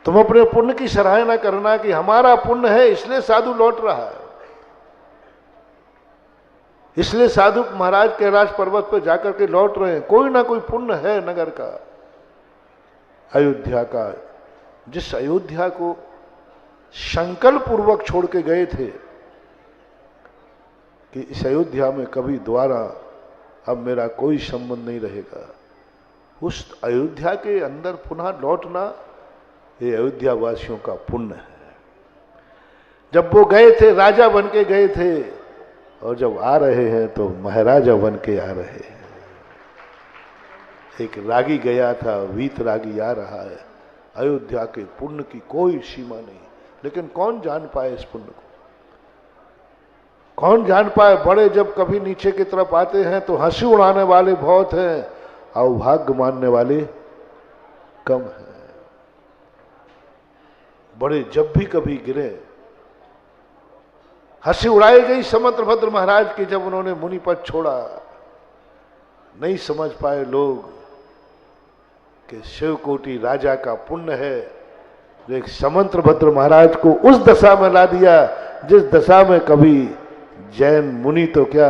तुम अपने पुण्य की सराहना करना कि हमारा पुण्य है इसलिए साधु लौट रहा है, इसलिए साधु महाराज कैलाश पर्वत पर जाकर के लौट रहे हैं। कोई ना कोई पुण्य है नगर का, अयोध्या का। जिस अयोध्या को संकल्प पूर्वक छोड़ के गए थे कि इस अयोध्या में कभी दोबारा अब मेरा कोई संबंध नहीं रहेगा, उस अयोध्या के अंदर पुनः लौटना, ये अयोध्या वासियों का पुण्य है। जब वो गए थे राजा बन के गए थे, और जब आ रहे हैं तो महाराजा बन के आ रहे हैं। एक रागी गया था, वीत रागी आ रहा है। अयोध्या के पुण्य की कोई सीमा नहीं, लेकिन कौन जान पाए इस पुण्य को, कौन जान पाए। बड़े जब कभी नीचे की तरफ आते हैं तो हंसी उड़ाने वाले बहुत हैं, अभाग्य मानने वाले कम हैं। बड़े जब भी कभी गिरे, हंसी उड़ाई गई समंतभद्र महाराज की जब उन्होंने मुनि पद छोड़ा। नहीं समझ पाए लोग कि शिवकोटि राजा का पुण्य है जो एक समंतभद्र महाराज को उस दशा में ला दिया जिस दशा में कभी जैन मुनि तो क्या,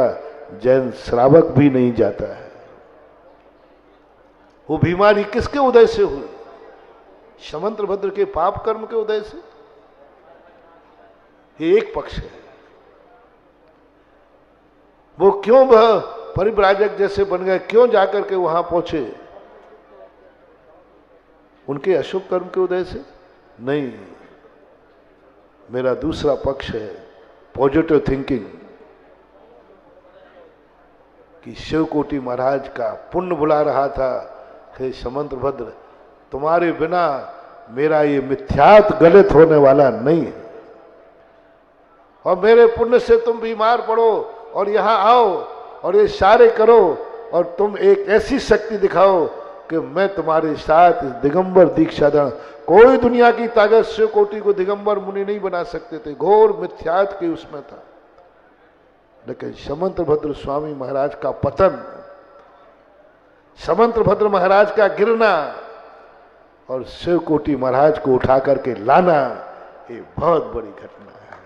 जैन श्रावक भी नहीं जाता है। वो बीमारी किसके उदय से हुई? समंतभद्र के पाप कर्म के उदय से। ये एक पक्ष है। वो क्यों वह परिव्राजक जैसे बन गए, क्यों जाकर के वहां पहुंचे? उनके अशुभ कर्म के उदय से नहीं। मेरा दूसरा पक्ष है पॉजिटिव थिंकिंग, कि शिवकोटि महाराज का पुण्य बुला रहा था कि समंतभद्र तुम्हारे बिना मेरा ये मिथ्यात गलित होने वाला नहीं है, और मेरे पुण्य से तुम बीमार पड़ो और यहाँ आओ और ये सारे करो और तुम एक ऐसी शक्ति दिखाओ कि मैं तुम्हारे साथ इस दिगंबर दीक्षा दान। कोई दुनिया की ताकत शिव कोटि को दिगंबर मुनि नहीं बना सकते थे, घोर मिथ्यात के उसमें था। लेकिन समंतभद्र स्वामी महाराज का पतन, समंतभद्र महाराज का गिरना और शिव कोटि महाराज को उठा करके लाना, ये बहुत बड़ी घटना है।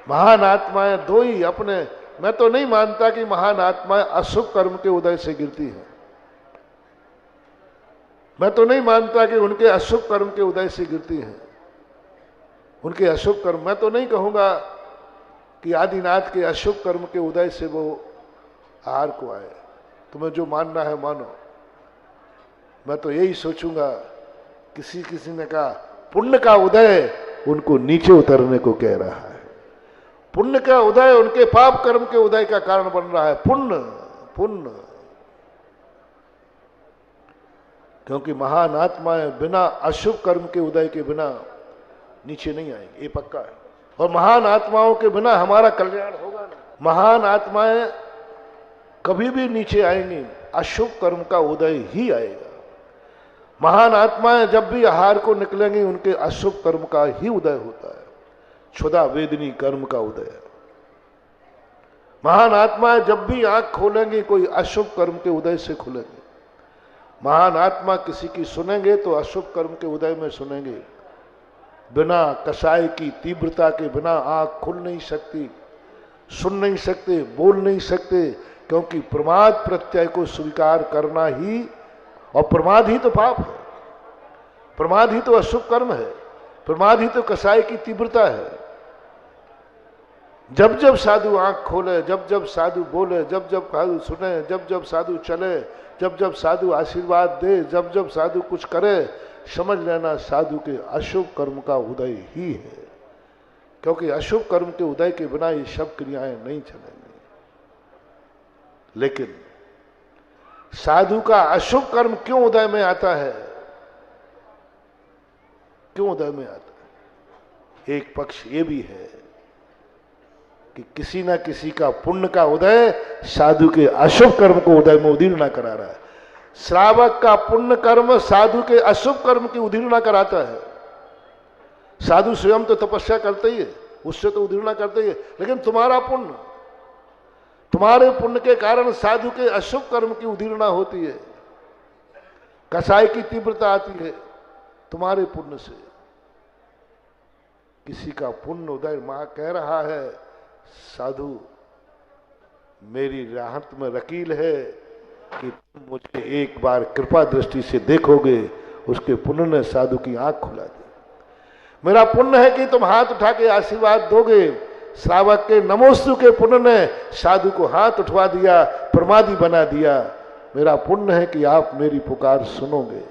महान आत्माएं दो ही अपने, मैं तो नहीं मानता कि महान आत्माएं अशुभ कर्म के उदय से गिरती हैं। मैं तो नहीं मानता कि उनके अशुभ कर्म के उदय से गिरती हैं। उनके अशुभ कर्म, मैं तो नहीं कहूंगा कि आदिनाथ के अशुभ कर्म के उदय से वो आहार को आए। तुम्हें जो मानना है मानो, मैं तो यही सोचूंगा। किसी ने कहा पुण्य का उदय उनको नीचे उतरने को कह रहा है। पुण्य का उदय उनके पाप कर्म के उदय का कारण बन रहा है। पुण्य पुण्य, क्योंकि महान आत्माएं बिना अशुभ कर्म के उदय के बिना नीचे नहीं आएंगे, ये पक्का है। और महान आत्माओं के बिना हमारा कल्याण होगा नहीं। महान आत्माएं कभी भी नीचे आएंगी, अशुभ कर्म का उदय ही आएगा। महान आत्माएं जब भी आहार को निकलेंगी उनके अशुभ कर्म का ही उदय होता है, क्षुधा वेदनी कर्म का उदय है। महान आत्माएं जब भी आंख खोलेंगी कोई अशुभ कर्म के उदय से खुलेंगे। महान आत्मा किसी की सुनेंगे तो अशुभ कर्म के उदय में सुनेंगे। बिना कसाय की तीव्रता के बिना आंख खुल नहीं सकती, सुन नहीं सकते, बोल नहीं सकते, क्योंकि प्रमाद प्रत्यय को स्वीकार करना ही, और प्रमाद ही तो पाप है, प्रमाद ही तो अशुभ कर्म है, प्रमाद ही तो कसाय की तीव्रता है। जब जब साधु आंख खोले, जब जब साधु बोले, जब जब साधु सुने, जब जब साधु चले, जब जब साधु आशीर्वाद दे, जब जब साधु कुछ करे, समझ लेना साधु के अशुभ कर्म का उदय ही है। क्योंकि अशुभ कर्म के उदय के बिना ये सब क्रियाएं नहीं चलेंगी। लेकिन साधु का अशुभ कर्म क्यों उदय में आता है? क्यों उदय में आता है? एक पक्ष ये भी है कि किसी ना किसी का पुण्य का उदय साधु के अशुभ कर्म को उदय में उदीर्ण करा रहा है। श्रावक का पुण्य कर्म साधु के अशुभ कर्म की उदीर्ण कराता है। साधु स्वयं तो तपस्या करते ही है, उससे तो उदीर्ण करते ही है, लेकिन तुम्हारा पुण्य, तुम्हारे पुण्य के कारण साधु के अशुभ कर्म की उदीर्ण होती है। कसाय की तीव्रता आती है तुम्हारे पुण्य से। किसी का पुण्य उदय, मां कह रहा है साधु मेरी राहत में वकील है कि तुम मुझे एक बार कृपा दृष्टि से देखोगे। उसके पुण्य ने साधु की आंख खुला दी। मेरा पुण्य है कि तुम हाथ उठा के आशीर्वाद दोगे। श्रावक के नमोस्तु के पुण्य ने साधु को हाथ उठवा दिया, प्रमादी बना दिया। मेरा पुण्य है कि आप मेरी पुकार सुनोगे।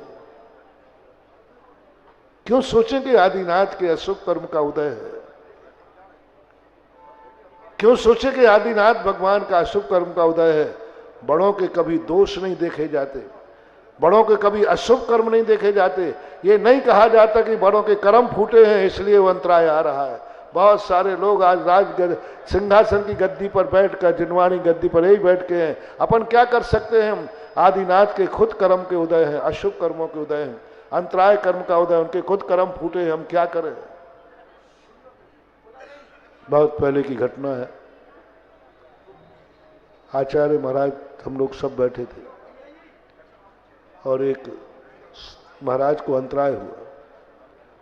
क्यों सोचें कि आदिनाथ के अशुभ कर्म का उदय है? क्यों सोचे कि आदिनाथ भगवान का अशुभ कर्म का उदय है? बड़ों के कभी दोष नहीं देखे जाते, बड़ों के कभी अशुभ कर्म नहीं देखे जाते। ये नहीं कहा जाता कि बड़ों के कर्म फूटे हैं इसलिए वो अंतराय आ रहा है। बहुत सारे लोग आज सिंहासन की गद्दी पर बैठकर, जिनवाणी गद्दी पर यही बैठ के हैं। अपन क्या कर सकते हैं? हम आदिनाथ के खुद कर्म के उदय हैं, अशुभ कर्मों के उदय हैं, अंतराय कर्म का उदय, उनके खुद कर्म फूटे हैं, हम क्या करें? बहुत पहले की घटना है। आचार्य महाराज हम लोग सब बैठे थे और एक महाराज को अंतराय हुआ,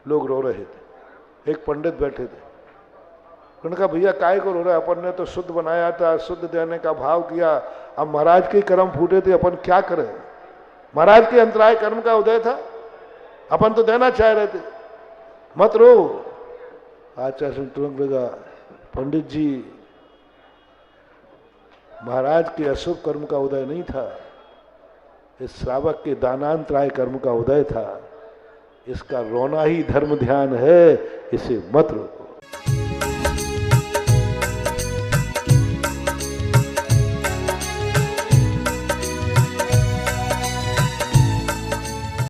लोग रो रहे थे। एक पंडित बैठे थे, उन्होंने कहा भैया काहे को रो रहे? अपन ने तो शुद्ध बनाया था, शुद्ध देने का भाव किया, अब महाराज के कर्म फूटे थे, अपन क्या करें? महाराज के अंतराय कर्म का उदय था, अपन तो देना चाह रहे थे, मत रो। आचार्य सिंह तुरंत लगा, पंडित जी महाराज के अशुभ कर्म का उदय नहीं था, इस श्रावक के दानांतराय कर्म का उदय था। इसका रोना ही धर्म ध्यान है, इसे मत रो।